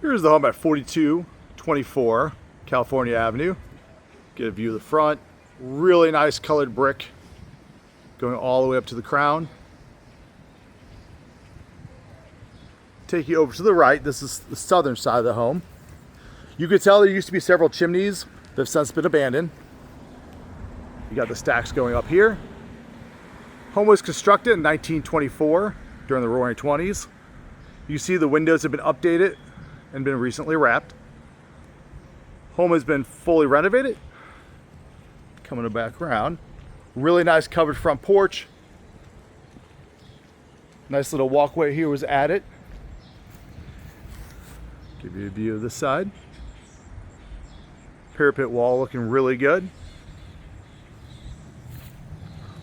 Here's the home at 4224 California Avenue. Get a view of the front. Really nice colored brick going all the way up to the crown. Take you over to the right. This is the southern side of the home. You could tell there used to be several chimneys that have since been abandoned. You got the stacks going up here. Home was constructed in 1924 during the Roaring 20s. You see the windows have been updated and been recently wrapped. Home has been fully renovated. Coming back around. Really nice covered front porch. Nice little walkway here was added. Give you a view of this side. Parapet wall looking really good.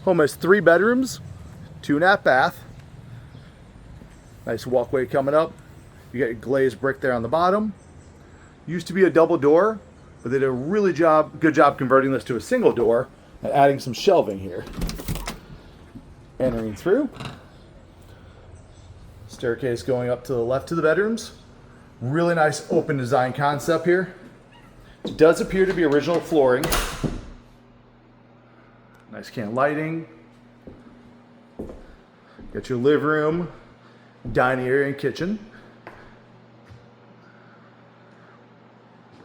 Home has 3 bedrooms, 2.5 bath. Nice walkway coming up. You got your glazed brick there on the bottom. Used to be a double door, but they did a really good job converting this to a single door and adding some shelving here. Entering through. Staircase going up to the left of the bedrooms. Really nice open design concept here. It does appear to be original flooring. Nice can lighting. Got your living room, dining area, and kitchen.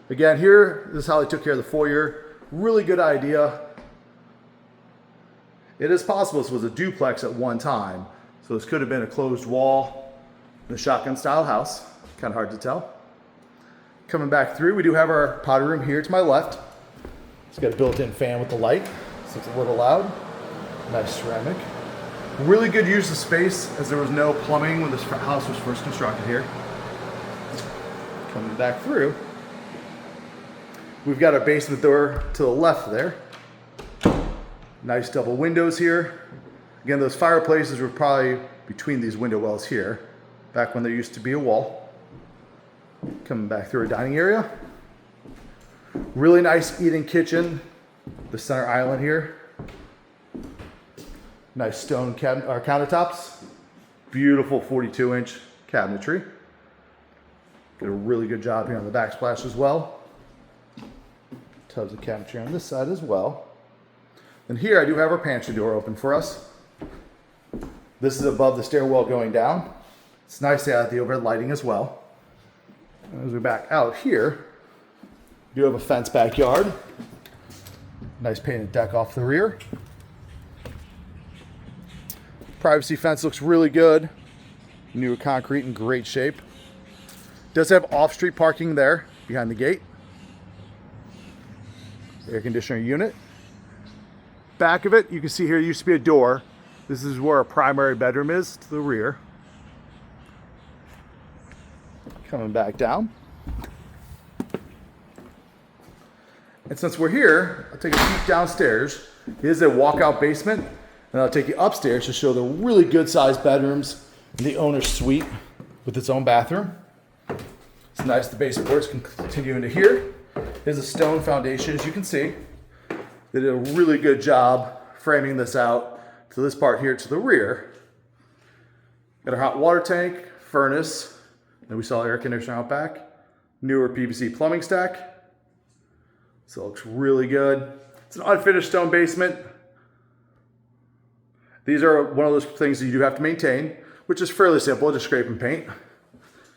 Again, here, this is how they took care of the foyer. Really good idea. It is possible this was a duplex at one time, so this could have been a closed wall in a shotgun style house. Kind of hard to tell. Coming back through, we do have our potty room here to my left. It's got a built-in fan with the light, so it's a little loud. Nice ceramic. Really good use of space, as there was no plumbing when this house was first constructed here. Coming back through, we've got our basement door to the left there. Nice double windows here. Again, those fireplaces were probably between these window wells here, back when there used to be a wall. Coming back through our dining area. Really nice eating kitchen. The center island here. Nice stone countertops. Beautiful 42-inch cabinetry. Did a really good job here on the backsplash as well. Tubs of cabinetry on this side as well. And here I do have our pantry door open for us. This is above the stairwell going down. It's nice to add the overhead lighting as well. As we back out here, we do have a fenced backyard. Nice painted deck off the rear. Privacy fence looks really good. New concrete in great shape. Does have off-street parking there behind the gate. Air conditioner unit. Back of it, you can see here used to be a door. This is where our primary bedroom is to the rear. Coming back down. And since we're here, I'll take a peek downstairs. It is a walkout basement, and I'll take you upstairs to show the really good sized bedrooms and the owner's suite with its own bathroom. It's nice the basement boards can continue into here. There's a stone foundation, as you can see. They did a really good job framing this out to this part here to the rear. Got our hot water tank, furnace. Then we saw air conditioner out back. Newer PVC plumbing stack. So it looks really good. It's an unfinished stone basement. These are one of those things that you do have to maintain, which is fairly simple, just scrape and paint.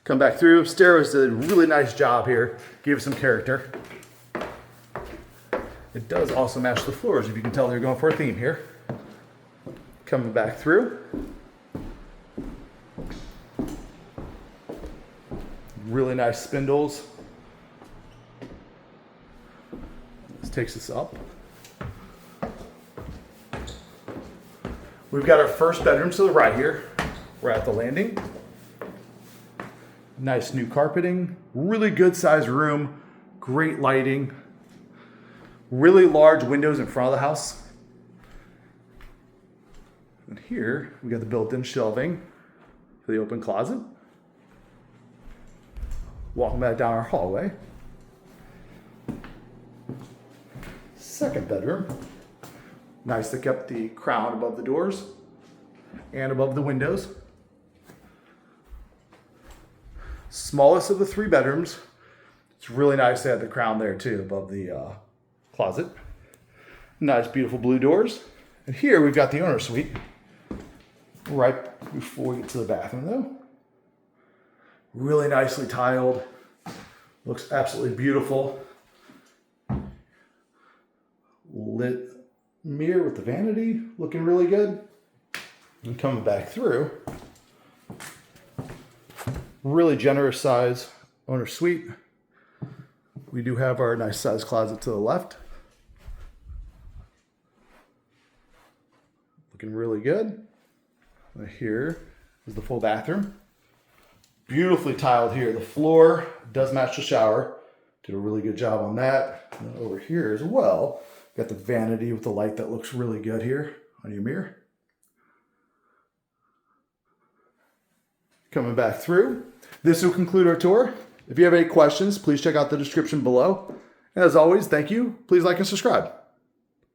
Come back through. Stairs did a really nice job here. Gave it some character. It does also match the floors, if you can tell they're going for a theme here. Coming back through. Really nice spindles. This takes us up. We've got our first bedroom to the right here. We're at the landing. Nice new carpeting. Really good sized room. Great lighting. Really large windows in front of the house. And here we got the built-in shelving for the open closet. Walking back down our hallway. Second bedroom. Nice to keep the crown above the doors and above the windows. Smallest of the 3 bedrooms. It's really nice to have the crown there too above the closet. Nice, beautiful blue doors. And here we've got the owner suite right before we get to the bathroom though. Really nicely tiled. Looks absolutely beautiful. Lit mirror with the vanity, looking really good. And coming back through, really generous size owner suite. We do have our nice size closet to the left. Looking really good. Here is the full bathroom. Beautifully tiled here. The floor does match the shower. Did a really good job on that. And then over here as well, got the vanity with the light that looks really good here on your mirror. Coming back through. This will conclude our tour. If you have any questions, please check out the description below. And as always, thank you. Please like and subscribe.